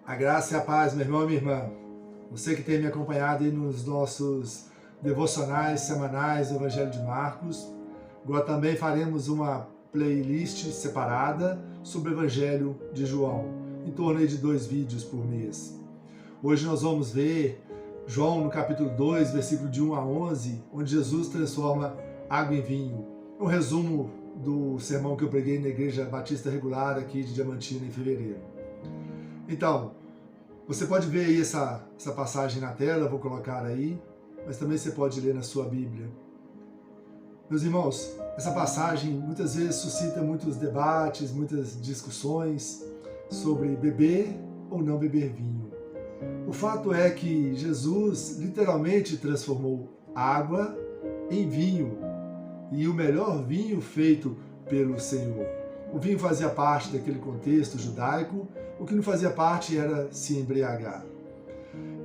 A graça e a paz, meu irmão e minha irmã. Você que tem me acompanhado aí nos nossos devocionais semanais do Evangelho de Marcos. Agora também faremos uma playlist separada sobre o Evangelho de João, em torno aí de 2 vídeos por mês. Hoje nós vamos ver João no capítulo 2, versículo de 1 a 11, onde Jesus transforma água em vinho. Um resumo do sermão que eu preguei na Igreja Batista Regular aqui de Diamantina em fevereiro. Então, você pode ver aí essa passagem na tela, vou colocar aí, mas também você pode ler na sua Bíblia. Meus irmãos, essa passagem muitas vezes suscita muitos debates, muitas discussões sobre beber ou não beber vinho. O fato é que Jesus literalmente transformou água em vinho, e o melhor vinho feito pelo Senhor. O vinho fazia parte daquele contexto judaico, o que não fazia parte era se embriagar.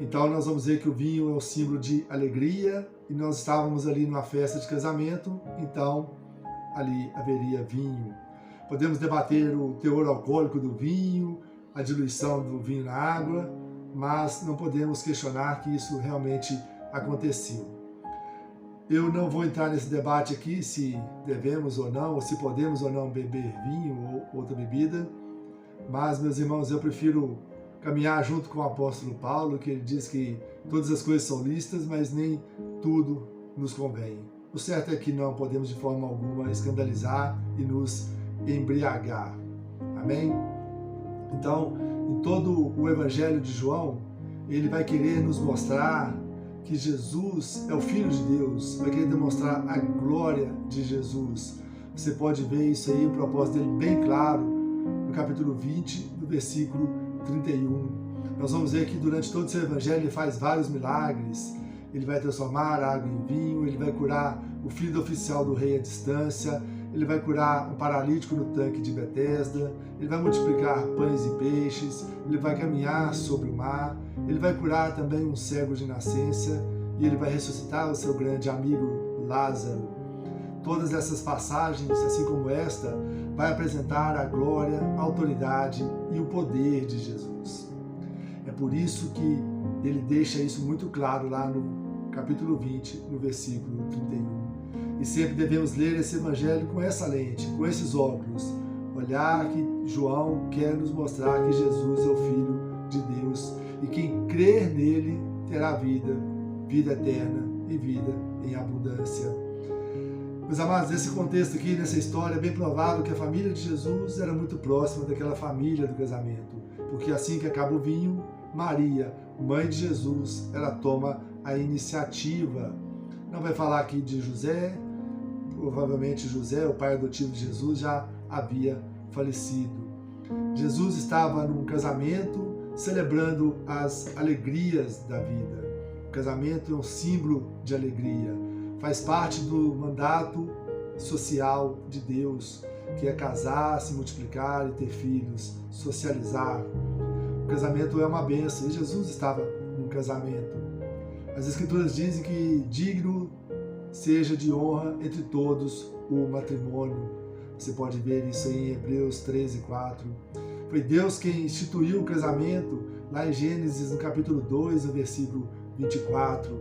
Então nós vamos ver que o vinho é o símbolo de alegria, e nós estávamos ali numa festa de casamento, então ali haveria vinho. Podemos debater o teor alcoólico do vinho, a diluição do vinho na água, mas não podemos questionar que isso realmente aconteceu. Eu não vou entrar nesse debate aqui se devemos ou não, ou se podemos ou não beber vinho ou outra bebida, mas, meus irmãos, eu prefiro caminhar junto com o apóstolo Paulo, que ele diz que todas as coisas são lícitas, mas nem tudo nos convém. O certo é que não podemos de forma alguma escandalizar e nos embriagar. Amém? Então, em todo o Evangelho de João, ele vai querer nos mostrar que Jesus é o Filho de Deus, vai querer demonstrar a glória de Jesus. Você pode ver isso aí, o propósito dele bem claro, no capítulo 20, do versículo 31. Nós vamos ver que durante todo o seu evangelho ele faz vários milagres. Ele vai transformar a água em vinho, ele vai curar o filho do oficial do rei à distância, ele vai curar um paralítico no tanque de Betesda, ele vai multiplicar pães e peixes, ele vai caminhar sobre o mar, ele vai curar também um cego de nascença e ele vai ressuscitar o seu grande amigo Lázaro. Todas essas passagens, assim como esta, vai apresentar a glória, a autoridade e o poder de Jesus. É por isso que ele deixa isso muito claro lá no capítulo 20, no versículo 31. E sempre devemos ler esse evangelho com essa lente, com esses óculos. Olhar que João quer nos mostrar que Jesus é o Filho de Deus e quem crer nele terá vida, vida eterna e vida em abundância. Meus amados, nesse contexto aqui, nessa história, é bem provável que a família de Jesus era muito próxima daquela família do casamento, porque assim que acaba o vinho, Maria, mãe de Jesus, ela toma a iniciativa. Não vai falar aqui de José, provavelmente José, o pai adotivo de Jesus, já havia falecido. Jesus estava num casamento celebrando as alegrias da vida. O casamento é um símbolo de alegria, faz parte do mandato social de Deus, que é casar, se multiplicar e ter filhos, socializar. O casamento é uma bênção e Jesus estava num casamento. As Escrituras dizem que digno seja de honra entre todos o matrimônio. Você pode ver isso aí em Hebreus 13:4. Foi Deus quem instituiu o casamento, lá em Gênesis, no capítulo 2, no versículo 24,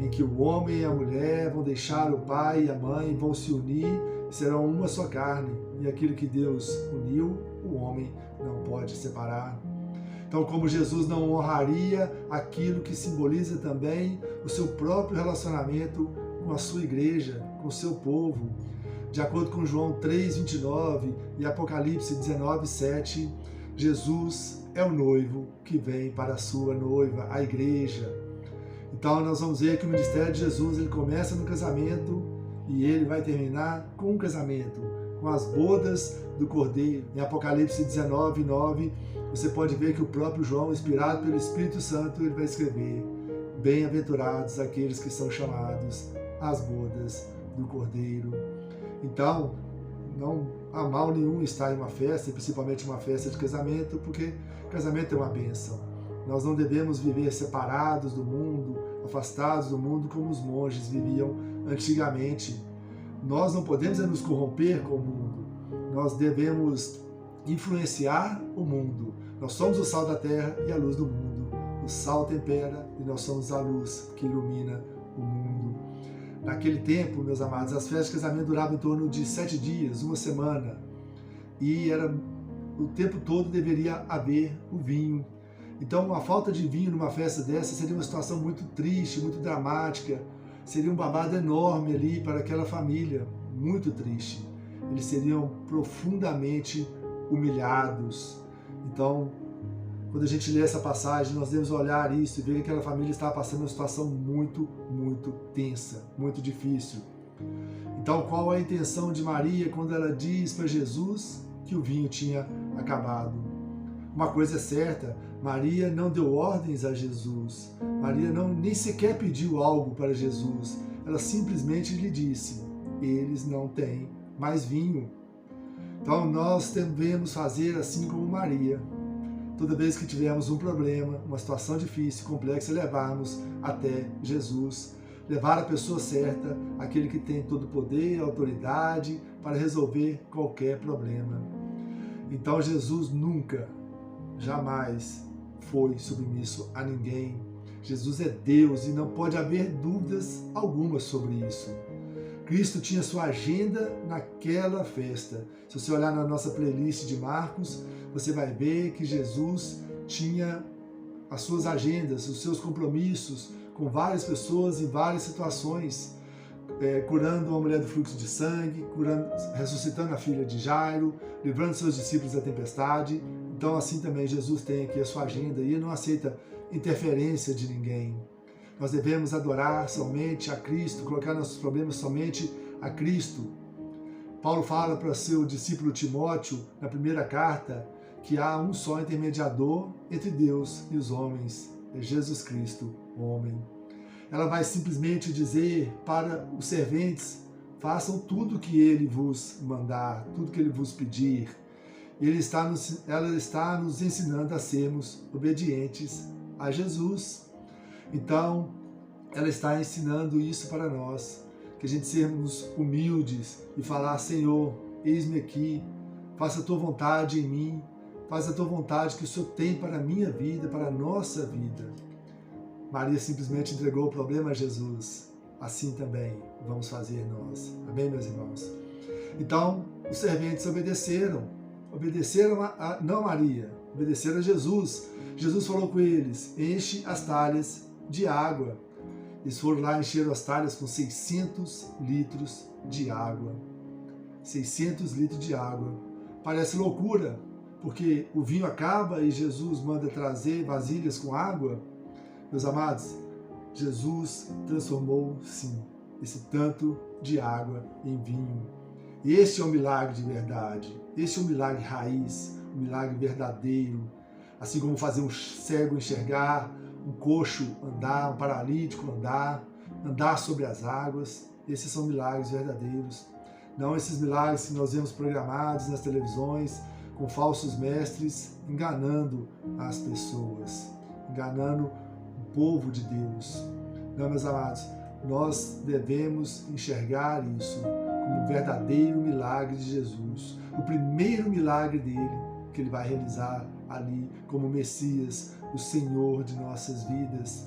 em que o homem e a mulher vão deixar o pai e a mãe, vão se unir, serão uma só carne, e aquilo que Deus uniu, o homem não pode separar. Então, como Jesus não honraria aquilo que simboliza também o seu próprio relacionamento com a sua igreja, com o seu povo. De acordo com João 3:29 e Apocalipse 19:7, Jesus é o noivo que vem para a sua noiva, a igreja. Então nós vamos ver que o ministério de Jesus ele começa no casamento e ele vai terminar com o casamento, com as bodas do Cordeiro. Em Apocalipse 19:9, você pode ver que o próprio João, inspirado pelo Espírito Santo, ele vai escrever: bem-aventurados aqueles que são chamados às bodas do Cordeiro. Então, não há mal nenhum estar em uma festa, principalmente uma festa de casamento, porque casamento é uma bênção. Nós não devemos viver separados do mundo, afastados do mundo, como os monges viviam antigamente. Nós não podemos nos corromper com o mundo. Nós devemos influenciar o mundo. Nós somos o sal da terra e a luz do mundo. O sal tempera e nós somos a luz que ilumina o mundo. Naquele tempo, meus amados, as festas de casamento duravam em torno de 7 dias, uma semana. E o tempo todo deveria haver o vinho. Então, a falta de vinho numa festa dessa seria uma situação muito triste, muito dramática. Seria um babado enorme ali para aquela família, muito triste. Eles seriam profundamente humilhados. Então, quando a gente lê essa passagem, nós devemos olhar isso e ver que aquela família estava passando uma situação muito, muito tensa, muito difícil. Então, qual a intenção de Maria quando ela diz para Jesus que o vinho tinha acabado? Uma coisa é certa, Maria não deu ordens a Jesus. Maria nem sequer pediu algo para Jesus. Ela simplesmente lhe disse: eles não têm mais vinho. Então nós devemos fazer assim como Maria. Toda vez que tivermos um problema, uma situação difícil, complexa, levarmos até Jesus. Levar a pessoa certa, aquele que tem todo o poder e autoridade para resolver qualquer problema. Então Jesus nunca, jamais foi submisso a ninguém. Jesus é Deus e não pode haver dúvidas alguma sobre isso. Cristo tinha sua agenda naquela festa. Se você olhar na nossa playlist de Marcos, você vai ver que Jesus tinha as suas agendas, os seus compromissos com várias pessoas em várias situações, curando uma mulher do fluxo de sangue, ressuscitando a filha de Jairo, livrando seus discípulos da tempestade. Então assim também Jesus tem aqui a sua agenda e ele não aceita interferência de ninguém. Nós devemos adorar somente a Cristo, colocar nossos problemas somente a Cristo. Paulo fala para seu discípulo Timóteo, na primeira carta, que há um só intermediador entre Deus e os homens, é Jesus Cristo, o homem. Ela vai simplesmente dizer para os serventes: façam tudo que ele vos mandar, tudo que ele vos pedir. Ela está nos ensinando a sermos obedientes a Jesus. Então, ela está ensinando isso para nós, que a gente sermos humildes e falar: Senhor, eis-me aqui, faça a tua vontade em mim, faça a tua vontade que o Senhor tem para a minha vida, para a nossa vida. Maria simplesmente entregou o problema a Jesus. Assim também vamos fazer nós. Amém, meus irmãos? Então, os serventes obedeceram não a Maria, obedeceram a Jesus. Jesus falou com eles: enche as talhas de água. Eles foram lá, encheram as talhas com 600 litros de água. 600 litros de água. Parece loucura, porque o vinho acaba e Jesus manda trazer vasilhas com água. Meus amados, Jesus transformou, sim, esse tanto de água em vinho. E este é um milagre de verdade. Este é um milagre raiz, um milagre verdadeiro. Assim como fazer um cego enxergar, um coxo andar, um paralítico andar sobre as águas. Esses são milagres verdadeiros. Não esses milagres que nós vemos programados nas televisões, com falsos mestres, enganando as pessoas, enganando o povo de Deus. Não, meus amados, nós devemos enxergar isso como um verdadeiro milagre de Jesus. O primeiro milagre dele, que ele vai realizar ali como Messias, o Senhor de nossas vidas.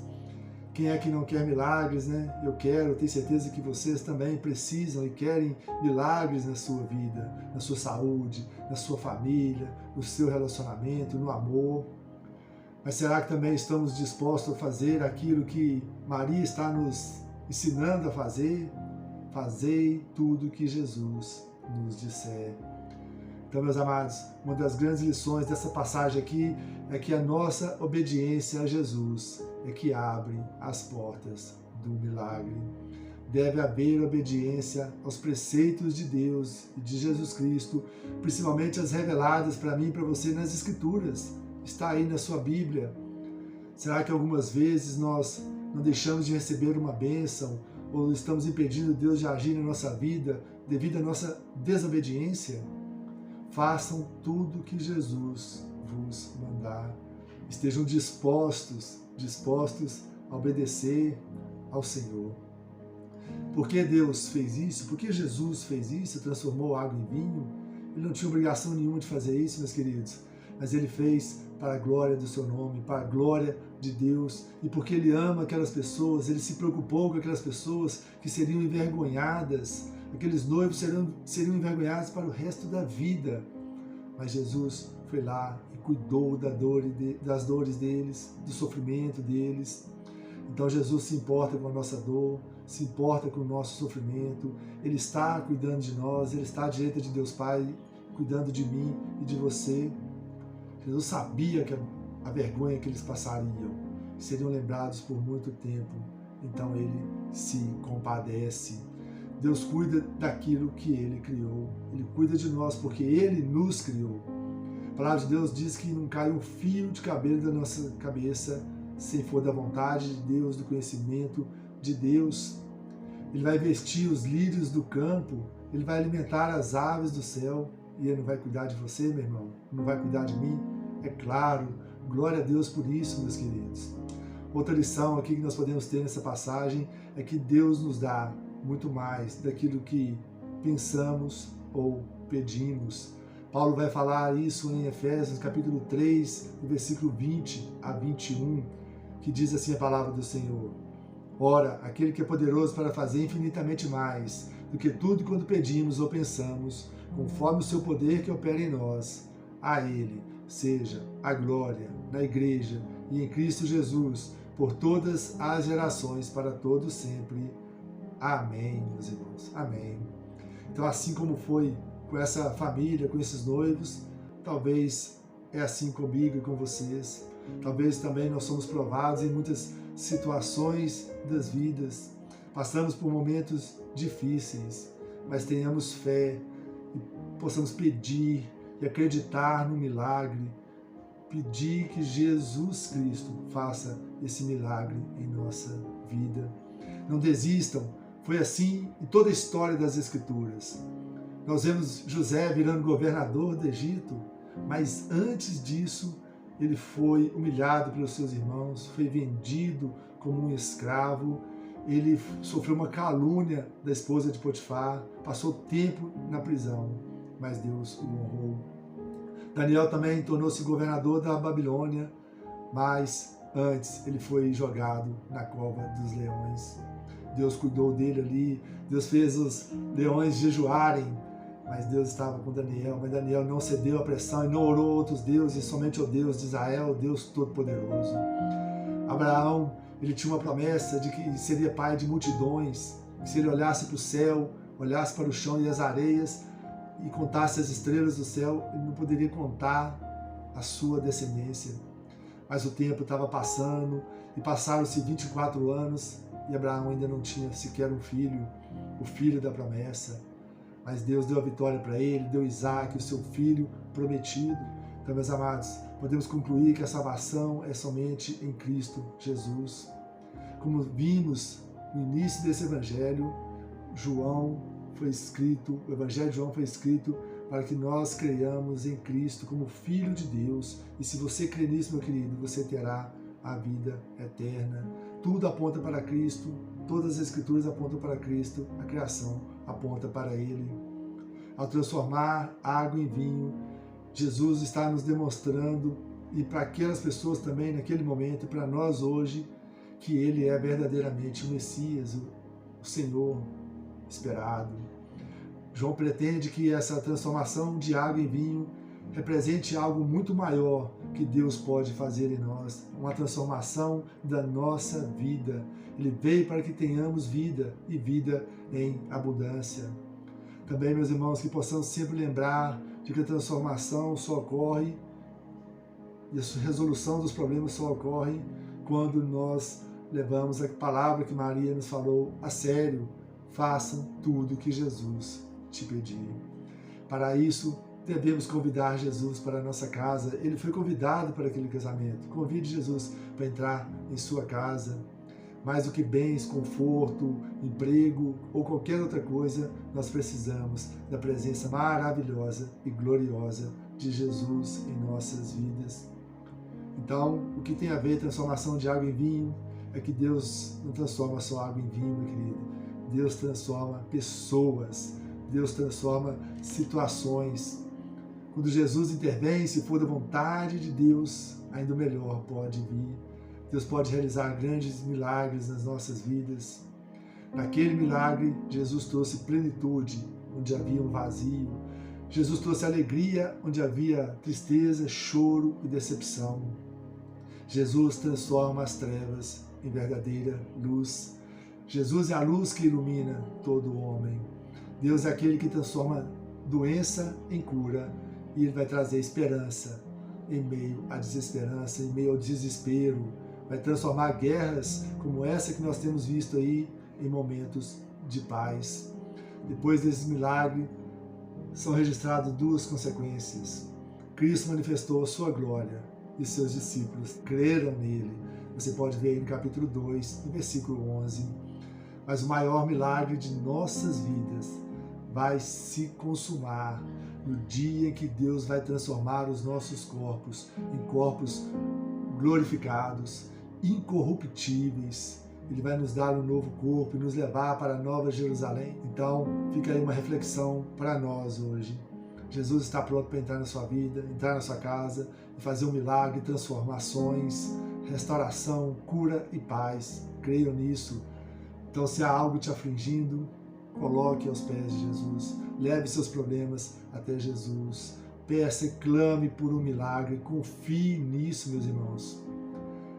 Quem é que não quer milagres, né? Eu quero, tenho certeza que vocês também precisam e querem milagres na sua vida, na sua saúde, na sua família, no seu relacionamento, no amor. Mas será que também estamos dispostos a fazer aquilo que Maria está nos ensinando a fazer? Fazei tudo que Jesus nos disser. Então, meus amados, uma das grandes lições dessa passagem aqui é que a nossa obediência a Jesus é que abre as portas do milagre. Deve haver obediência aos preceitos de Deus e de Jesus Cristo, principalmente as reveladas para mim e para você nas Escrituras. Está aí na sua Bíblia. Será que algumas vezes nós não deixamos de receber uma bênção ou estamos impedindo Deus de agir na nossa vida devido à nossa desobediência? Façam tudo que Jesus vos mandar. Estejam dispostos a obedecer ao Senhor. Por que Deus fez isso? Por que Jesus fez isso? Transformou água em vinho? Ele não tinha obrigação nenhuma de fazer isso, meus queridos. mas Ele fez para a glória do seu nome, para a glória de Deus, e porque Ele ama aquelas pessoas, Ele se preocupou com aquelas pessoas que seriam envergonhadas, aqueles noivos seriam envergonhados para o resto da vida, mas Jesus foi lá e cuidou das dores deles, do sofrimento deles. Então Jesus se importa com a nossa dor, se importa com o nosso sofrimento, Ele está cuidando de nós, Ele está à direita de Deus Pai, cuidando de mim e de você. Jesus sabia que a vergonha que eles passariam seriam lembrados por muito tempo, então Ele se compadece. Deus cuida daquilo que Ele criou, Ele cuida de nós porque Ele nos criou. A palavra de Deus diz que não cai um fio de cabelo da nossa cabeça sem for da vontade de Deus, do conhecimento de Deus. Ele vai vestir os lírios do campo, Ele vai alimentar as aves do céu, e Ele não vai cuidar de você, meu irmão? Não vai cuidar de mim? É claro, glória a Deus por isso, meus queridos. Outra lição aqui que nós podemos ter nessa passagem é que Deus nos dá muito mais daquilo que pensamos ou pedimos. Paulo vai falar isso em Efésios capítulo 3, versículo 20 a 21, que diz assim a palavra do Senhor: Ora, aquele que é poderoso para fazer infinitamente mais do que tudo quanto pedimos ou pensamos, conforme o seu poder que opera em nós, a Ele seja a glória na Igreja e em Cristo Jesus, por todas as gerações, para todos sempre. Amém, meus irmãos. Amém. Então, assim como foi com essa família, com esses noivos, talvez é assim comigo e com vocês. Talvez também nós somos provados em muitas situações das vidas. Passamos por momentos difíceis, mas tenhamos fé e possamos pedir e acreditar no milagre, pedir que Jesus Cristo faça esse milagre em nossa vida. Não desistam, foi assim em toda a história das Escrituras. Nós vemos José virando governador do Egito, mas antes disso ele foi humilhado pelos seus irmãos, foi vendido como um escravo, ele sofreu uma calúnia da esposa de Potifar, passou tempo na prisão, mas Deus o honrou. Daniel também tornou-se governador da Babilônia, mas antes ele foi jogado na cova dos leões. Deus cuidou dele ali, Deus fez os leões jejuarem, mas Deus estava com Daniel, mas Daniel não cedeu à pressão e não orou a outros deuses, somente ao Deus de Israel, o Deus Todo-Poderoso. Abraão, ele tinha uma promessa de que seria pai de multidões, que se ele olhasse para o céu, olhasse para o chão e as areias e contasse as estrelas do céu, ele não poderia contar a sua descendência. Mas o tempo estava passando e passaram-se 24 anos e Abraão ainda não tinha sequer um filho, o filho da promessa. Mas Deus deu a vitória para ele, deu Isaac, o seu filho prometido. Então, meus amados, podemos concluir que a salvação é somente em Cristo Jesus. Como vimos no início desse evangelho, o evangelho de João foi escrito para que nós creiamos em Cristo como Filho de Deus. E se você crer nisso, meu querido, você terá a vida eterna. Tudo aponta para Cristo, todas as Escrituras apontam para Cristo, a criação aponta para Ele. Ao transformar água em vinho, Jesus está nos demonstrando, e para aquelas pessoas também naquele momento, e para nós hoje, que Ele é verdadeiramente o Messias, o Senhor esperado. João pretende que essa transformação de água em vinho represente algo muito maior que Deus pode fazer em nós, uma transformação da nossa vida. Ele veio para que tenhamos vida e vida em abundância. Também, meus irmãos, que possamos sempre lembrar de que a transformação só ocorre e a resolução dos problemas só ocorre quando nós levamos a palavra que Maria nos falou a sério. Façam tudo o que Jesus te pedir. Para isso, devemos convidar Jesus para a nossa casa. Ele foi convidado para aquele casamento. Convide Jesus para entrar em sua casa. Mais do que bens, conforto, emprego ou qualquer outra coisa, nós precisamos da presença maravilhosa e gloriosa de Jesus em nossas vidas. Então, o que tem a ver transformação de água em vinho é que Deus não transforma só água em vinho, meu querido. Deus transforma pessoas, Deus transforma situações. Quando Jesus intervém, se for da vontade de Deus, ainda o melhor pode vir. Deus pode realizar grandes milagres nas nossas vidas. Naquele milagre, Jesus trouxe plenitude onde havia um vazio. Jesus trouxe alegria onde havia tristeza, choro e decepção. Jesus transforma as trevas em verdadeira luz. Jesus é a luz que ilumina todo o homem. Deus é aquele que transforma doença em cura e Ele vai trazer esperança em meio à desesperança, em meio ao desespero. Vai transformar guerras como essa que nós temos visto aí em momentos de paz. Depois desse milagre, são registradas duas consequências. Cristo manifestou a sua glória e seus discípulos creram nele. Você pode ver aí no capítulo 2, no versículo 11. Mas o maior milagre de nossas vidas vai se consumar no dia em que Deus vai transformar os nossos corpos em corpos glorificados, incorruptíveis. Ele vai nos dar um novo corpo e nos levar para a Nova Jerusalém. Então, fica aí uma reflexão para nós hoje. Jesus está pronto para entrar na sua vida, entrar na sua casa e fazer um milagre, transformações, restauração, cura e paz. Creiam nisso. Então, se há algo te afligindo, coloque aos pés de Jesus. Leve seus problemas até Jesus. Peça e clame por um milagre. Confie nisso, meus irmãos.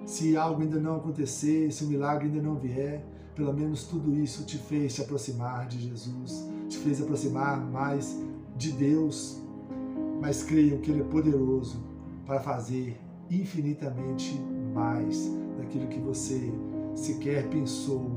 Se algo ainda não acontecer, se o milagre ainda não vier, pelo menos tudo isso te fez te aproximar de Jesus, te fez aproximar mais de Deus. Mas creiam que Ele é poderoso para fazer infinitamente mais daquilo que você sequer pensou,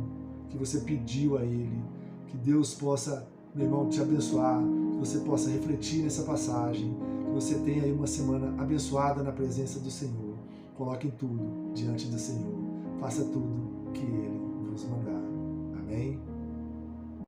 que você pediu a Ele. Que Deus possa, meu irmão, te abençoar, que você possa refletir nessa passagem, que você tenha aí uma semana abençoada na presença do Senhor. Coloquem tudo diante do Senhor. Faça tudo que Ele vos mandar. Amém?